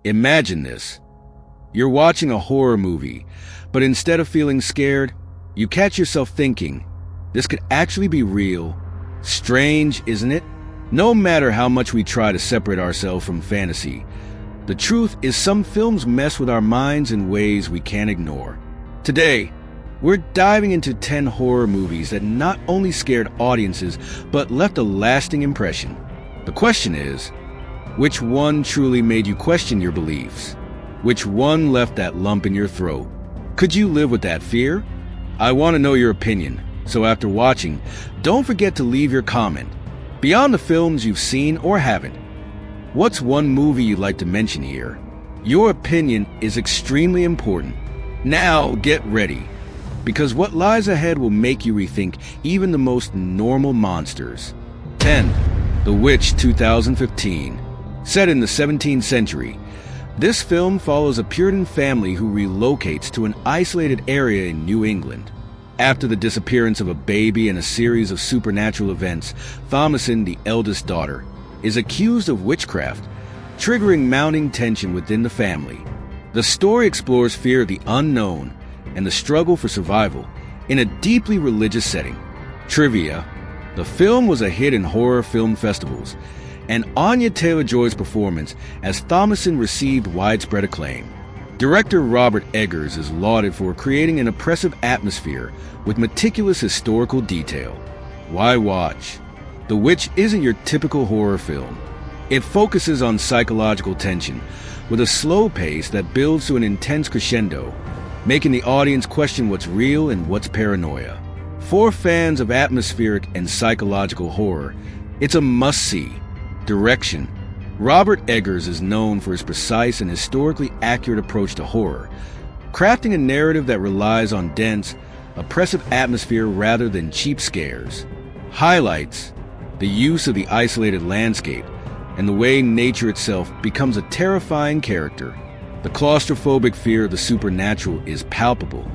Imagine this. You're watching a horror movie, but instead of feeling scared, you catch yourself thinking, this could actually be real. Strange, isn't it? No matter how much we try to separate ourselves from fantasy, the truth is some films mess with our minds in ways we can't ignore. Today, we're diving into 10 horror movies that not only scared audiences, but left a lasting impression. The question is, which one truly made you question your beliefs? Which one left that lump in your throat? Could you live with that fear? I want to know your opinion, so after watching, don't forget to leave your comment. Beyond the films you've seen or haven't, what's one movie you'd like to mention here? Your opinion is extremely important. Now get ready, because what lies ahead will make you rethink even the most normal monsters. 10. The Witch 2015. Set in the 17th century, this film follows a Puritan family who relocates to an isolated area in New England. After the disappearance of a baby and a series of supernatural events, Thomasin, the eldest daughter, is accused of witchcraft, triggering mounting tension within the family. The story explores fear of the unknown and the struggle for survival in a deeply religious setting. Trivia: the film was a hit in horror film festivals, and Anya Taylor-Joy's performance as Thomasin received widespread acclaim. Director Robert Eggers is lauded for creating an oppressive atmosphere with meticulous historical detail. Why watch? The Witch isn't your typical horror film. It focuses on psychological tension with a slow pace that builds to an intense crescendo, making the audience question what's real and what's paranoia. For fans of atmospheric and psychological horror, it's a must-see. Direction: Robert Eggers is known for his precise and historically accurate approach to horror, crafting a narrative that relies on dense, oppressive atmosphere rather than cheap scares. Highlights: the use of the isolated landscape and the way nature itself becomes a terrifying character. The claustrophobic fear of the supernatural is palpable,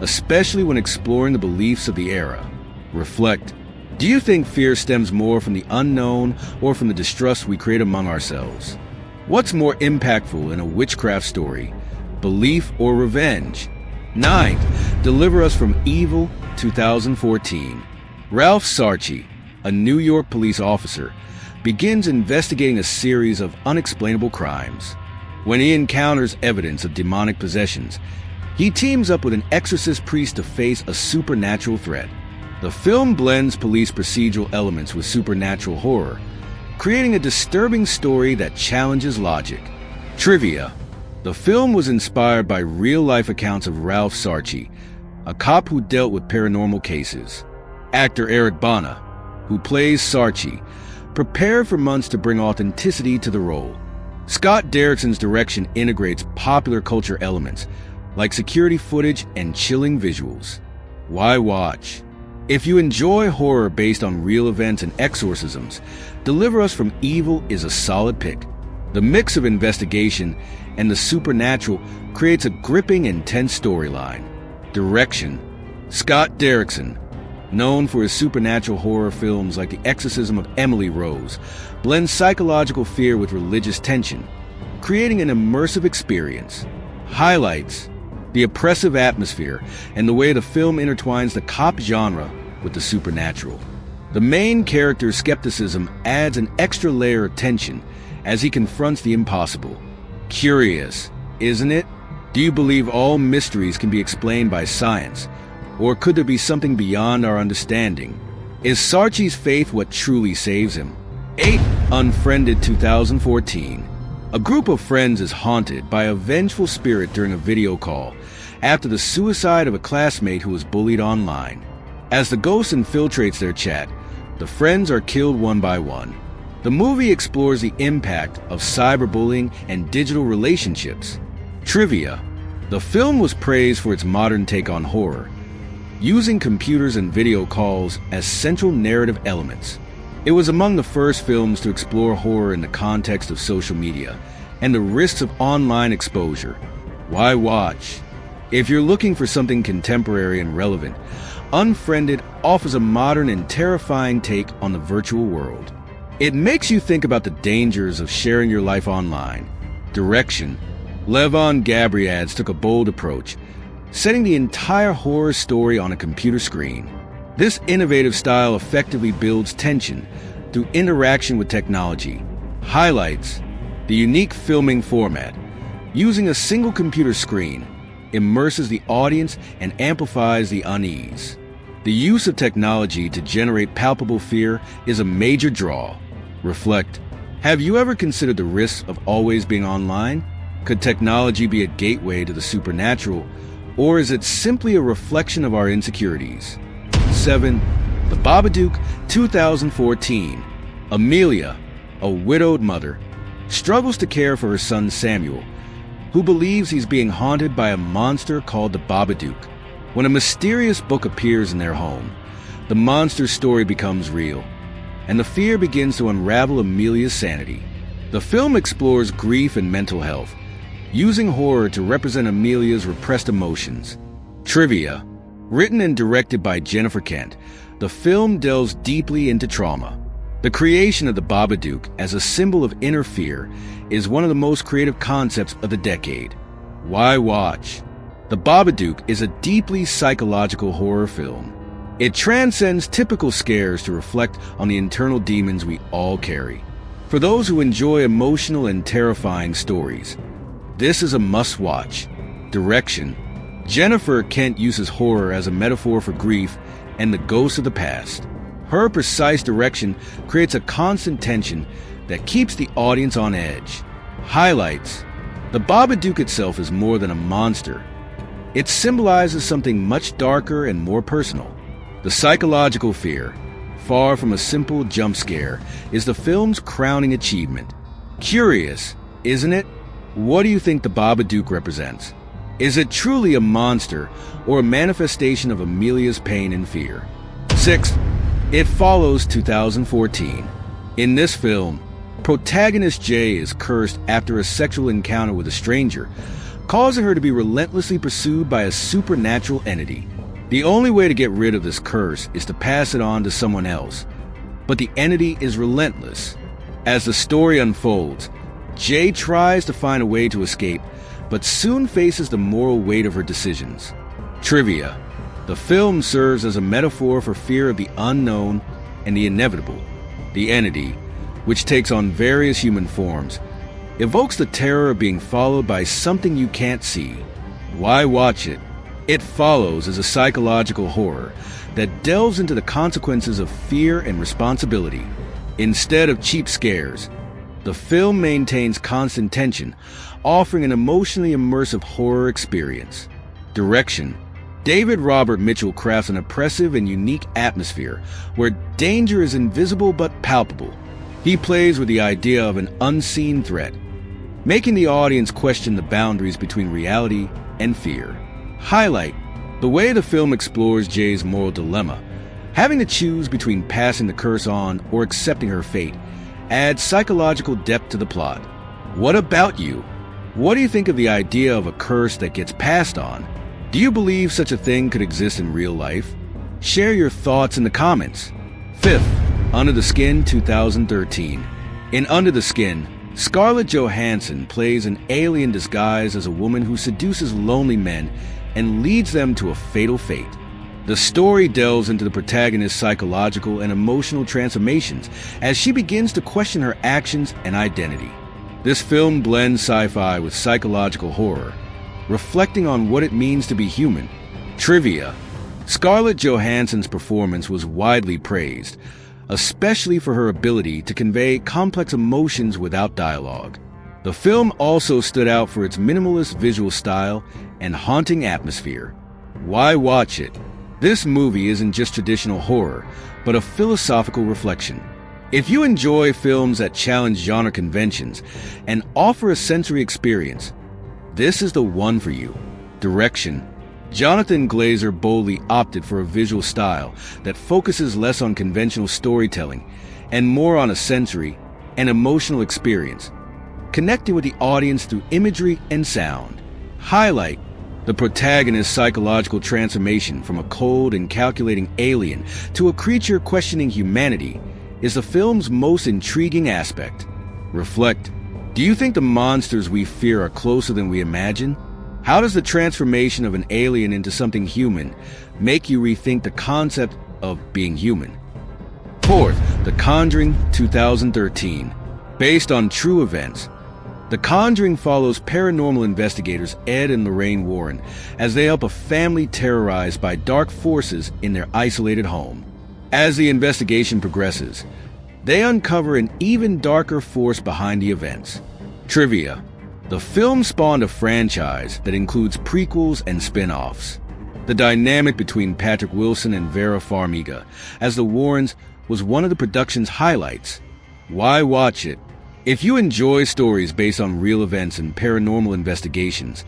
especially when exploring the beliefs of the era. Reflect: do you think fear stems more from the unknown or from the distrust we create among ourselves? What's more impactful in a witchcraft story, belief or revenge? 9. Deliver Us from Evil 2014. Ralph Sarchie, a New York police officer, begins investigating a series of unexplainable crimes. When he encounters evidence of demonic possessions, he teams up with an exorcist priest to face a supernatural threat. The film blends police procedural elements with supernatural horror, creating a disturbing story that challenges logic. Trivia: the film was inspired by real-life accounts of Ralph Sarchie, a cop who dealt with paranormal cases. Actor Eric Bana, who plays Sarchie, prepared for months to bring authenticity to the role. Scott Derrickson's direction integrates popular culture elements, like security footage and chilling visuals. Why watch? If you enjoy horror based on real events and exorcisms, Deliver Us from Evil is a solid pick. The mix of investigation and the supernatural creates a gripping and tense storyline. Direction: Scott Derrickson, known for his supernatural horror films like The Exorcism of Emily Rose, blends psychological fear with religious tension, creating an immersive experience. Highlights: the oppressive atmosphere and the way the film intertwines the cop genre with the supernatural. The main character's skepticism adds an extra layer of tension as he confronts the impossible. Curious, isn't it? Do you believe all mysteries can be explained by science? Or could there be something beyond our understanding? Is Sarchie's faith what truly saves him? 8. Unfriended 2014. A group of friends is haunted by a vengeful spirit during a video call after the suicide of a classmate who was bullied online. As the ghost infiltrates their chat, the friends are killed one by one. The movie explores the impact of cyberbullying and digital relationships. Trivia: the film was praised for its modern take on horror, using computers and video calls as central narrative elements. It was among the first films to explore horror in the context of social media and the risks of online exposure. Why watch? If you're looking for something contemporary and relevant, Unfriended offers a modern and terrifying take on the virtual world. It makes you think about the dangers of sharing your life online, Direction. Levon Gabriadze took a bold approach, setting the entire horror story on a computer screen. This innovative style effectively builds tension through interaction with technology. Highlights. The unique filming format. Using a single computer screen, immerses the audience and amplifies the unease. The use of technology to generate palpable fear is a major draw. Reflect. Have you ever considered the risks of always being online? Could technology be a gateway to the supernatural, or is it simply a reflection of our insecurities? 7. The Babadook, 2014. Amelia, a widowed mother, struggles to care for her son Samuel, who believes he's being haunted by a monster called the Babadook. When a mysterious book appears in their home, the monster's story becomes real, and the fear begins to unravel Amelia's sanity. The film explores grief and mental health, using horror to represent Amelia's repressed emotions. Trivia. Written and directed by Jennifer Kent, the film delves deeply into trauma. The creation of the Babadook as a symbol of inner fear is one of the most creative concepts of the decade. Why watch? The Babadook is a deeply psychological horror film. It transcends typical scares to reflect on the internal demons we all carry. For those who enjoy emotional and terrifying stories, this is a must-watch. Direction. Jennifer Kent uses horror as a metaphor for grief and the ghosts of the past. Her precise direction creates a constant tension that keeps the audience on edge. Highlights. The Babadook itself is more than a monster. It symbolizes something much darker and more personal. The psychological fear, far from a simple jump scare, is the film's crowning achievement. Curious, isn't it? What do you think the Babadook represents? Is it truly a monster or a manifestation of Amelia's pain and fear? 6. It Follows, 2014. In this film, protagonist Jay is cursed after a sexual encounter with a stranger, causing her to be relentlessly pursued by a supernatural entity. The only way to get rid of this curse is to pass it on to someone else, but the entity is relentless. As the story unfolds, Jay tries to find a way to escape, but soon faces the moral weight of her decisions. Trivia. The film serves as a metaphor for fear of the unknown and the inevitable. The entity, which takes on various human forms, evokes the terror of being followed by something you can't see. Why watch it? It Follows is a psychological horror that delves into the consequences of fear and responsibility. Instead of cheap scares, the film maintains constant tension, offering an emotionally immersive horror experience. Direction. David Robert Mitchell crafts an oppressive and unique atmosphere where danger is invisible but palpable. He plays with the idea of an unseen threat, making the audience question the boundaries between reality and fear. Highlight. The way the film explores Jay's moral dilemma, having to choose between passing the curse on or accepting her fate, adds psychological depth to the plot. What about you? What do you think of the idea of a curse that gets passed on? Do you believe such a thing could exist in real life? Share your thoughts in the comments. 5. Under the Skin, 2013. In Under the Skin, Scarlett Johansson plays an alien disguised as a woman who seduces lonely men and leads them to a fatal fate. The story delves into the protagonist's psychological and emotional transformations as she begins to question her actions and identity. This film blends sci-fi with psychological horror, reflecting on what it means to be human. Trivia. Scarlett Johansson's performance was widely praised, especially for her ability to convey complex emotions without dialogue. The film also stood out for its minimalist visual style and haunting atmosphere. Why watch it? This movie isn't just traditional horror, but a philosophical reflection. If you enjoy films that challenge genre conventions and offer a sensory experience, this is the one for you. Direction. Jonathan Glazer boldly opted for a visual style that focuses less on conventional storytelling and more on a sensory and emotional experience, connecting with the audience through imagery and sound. Highlight. The protagonist's psychological transformation from a cold and calculating alien to a creature questioning humanity is the film's most intriguing aspect. Reflect. Do you think the monsters we fear are closer than we imagine? How does the transformation of an alien into something human make you rethink the concept of being human? Fourth, The Conjuring 2013. Based on true events, The Conjuring follows paranormal investigators Ed and Lorraine Warren as they help a family terrorized by dark forces in their isolated home. As the investigation progresses, they uncover an even darker force behind the events. Trivia: the film spawned a franchise that includes prequels and spin-offs. The dynamic between Patrick Wilson and Vera Farmiga as the Warrens was one of the production's highlights. Why watch it? If you enjoy stories based on real events and paranormal investigations,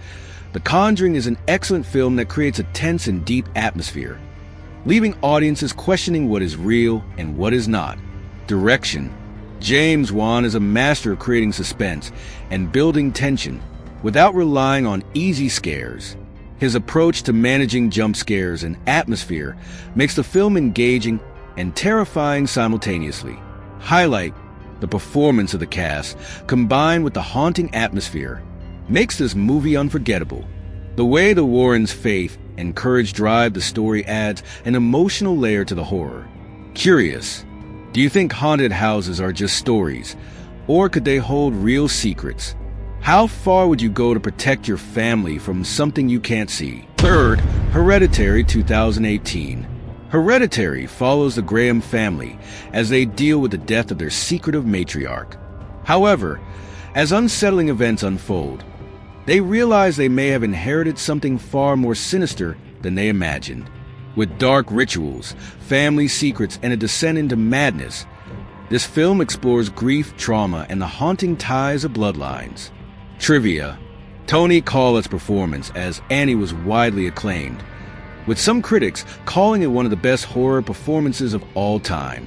The Conjuring is an excellent film that creates a tense and deep atmosphere, leaving audiences questioning what is real and what is not. Direction: James Wan is a master of creating suspense and building tension without relying on easy scares. His approach to managing jump scares and atmosphere makes the film engaging and terrifying simultaneously. Highlight: the performance of the cast, combined with the haunting atmosphere, makes this movie unforgettable. The way the Warrens' faith and courage drive the story adds an emotional layer to the horror. Curious: do you think haunted houses are just stories, or could they hold real secrets? How far would you go to protect your family from something you can't see? Third, Hereditary 2018. Hereditary follows the Graham family as they deal with the death of their secretive matriarch. However, as unsettling events unfold, they realize they may have inherited something far more sinister than they imagined. With dark rituals, family secrets, and a descent into madness, this film explores grief, trauma, and the haunting ties of bloodlines. Trivia: Toni Collette's performance as Annie was widely acclaimed, with some critics calling it one of the best horror performances of all time.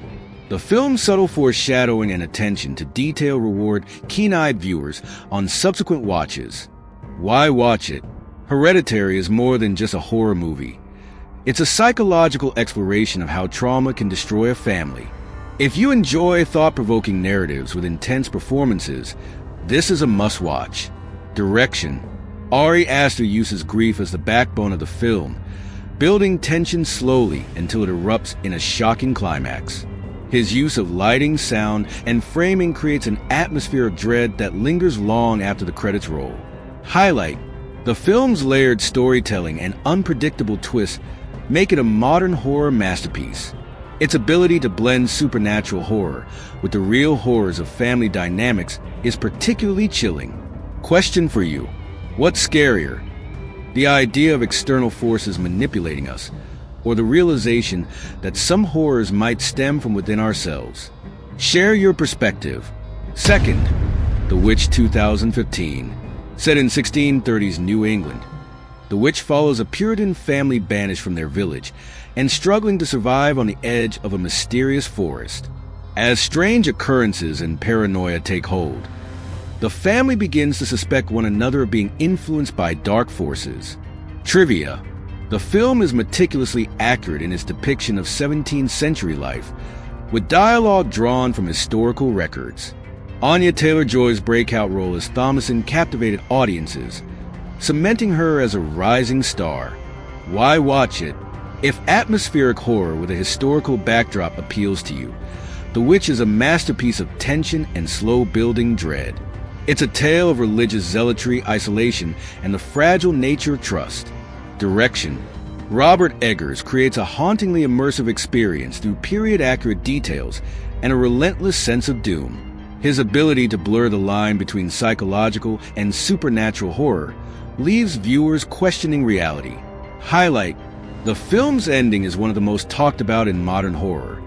The film's subtle foreshadowing and attention to detail reward keen-eyed viewers on subsequent watches. Why watch it? Hereditary is more than just a horror movie. It's a psychological exploration of how trauma can destroy a family. If you enjoy thought-provoking narratives with intense performances, this is a must-watch. Direction: Ari Aster uses grief as the backbone of the film, building tension slowly until it erupts in a shocking climax. His use of lighting, sound, and framing creates an atmosphere of dread that lingers long after the credits roll. Highlight: the film's layered storytelling and unpredictable twists make it a modern horror masterpiece. Its ability to blend supernatural horror with the real horrors of family dynamics is particularly chilling. Question for you: what's scarier? The idea of external forces manipulating us, or the realization that some horrors might stem from within ourselves? Share your perspective. Second, The Witch 2015. Set in 1630s New England, The Witch follows a Puritan family banished from their village and struggling to survive on the edge of a mysterious forest. As strange occurrences and paranoia take hold, the family begins to suspect one another of being influenced by dark forces. Trivia: the film is meticulously accurate in its depiction of 17th century life, with dialogue drawn from historical records. Anya Taylor-Joy's breakout role as Thomasin captivated audiences, cementing her as a rising star. Why watch it? If atmospheric horror with a historical backdrop appeals to you, The Witch is a masterpiece of tension and slow-building dread. It's a tale of religious zealotry, isolation, and the fragile nature of trust. Direction: Robert Eggers creates a hauntingly immersive experience through period-accurate details and a relentless sense of doom. His ability to blur the line between psychological and supernatural horror leaves viewers questioning reality. Highlight: the film's ending is one of the most talked about in modern horror,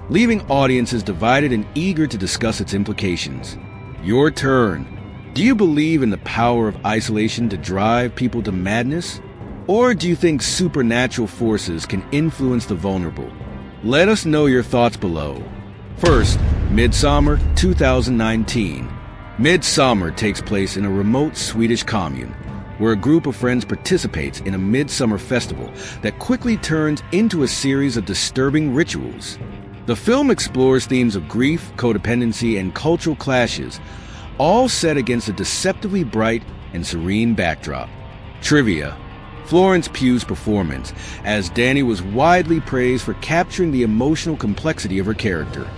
leaving audiences divided and eager to discuss its implications. Your turn. Do you believe in the power of isolation to drive people to madness? Or do you think supernatural forces can influence the vulnerable? Let us know your thoughts below. First, Midsummer 2019. Midsummer takes place in a remote Swedish commune, where a group of friends participates in a midsummer festival that quickly turns into a series of disturbing rituals. The film explores themes of grief, codependency, and cultural clashes, all set against a deceptively bright and serene backdrop. Trivia: Florence Pugh's performance as Dani was widely praised for capturing the emotional complexity of her character.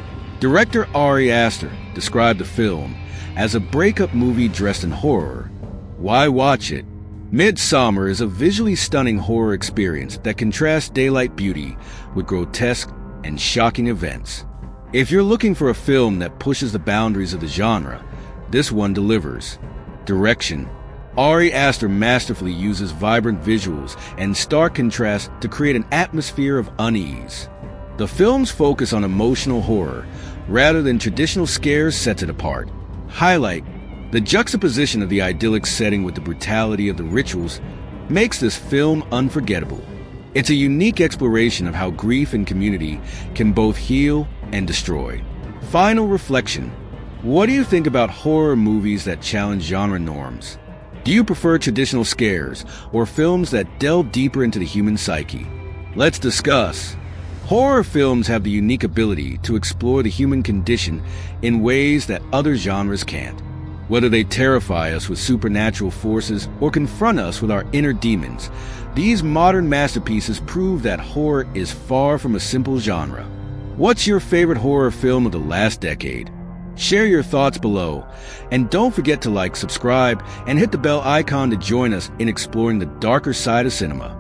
Director Ari Aster described the film as a breakup movie dressed in horror. Why watch it? Midsommar is a visually stunning horror experience that contrasts daylight beauty with grotesque and shocking events. If you're looking for a film that pushes the boundaries of the genre, this one delivers. Direction: Ari Aster masterfully uses vibrant visuals and stark contrast to create an atmosphere of unease. The film's focus on emotional horror, rather than traditional scares, sets it apart. Highlight: the juxtaposition of the idyllic setting with the brutality of the rituals makes this film unforgettable. It's a unique exploration of how grief and community can both heal and destroy. Final reflection: what do you think about horror movies that challenge genre norms? Do you prefer traditional scares or films that delve deeper into the human psyche? Let's discuss. Horror films have the unique ability to explore the human condition in ways that other genres can't. Whether they terrify us with supernatural forces or confront us with our inner demons, these modern masterpieces prove that horror is far from a simple genre. What's your favorite horror film of the last decade? Share your thoughts below, and don't forget to like, subscribe, and hit the bell icon to join us in exploring the darker side of cinema.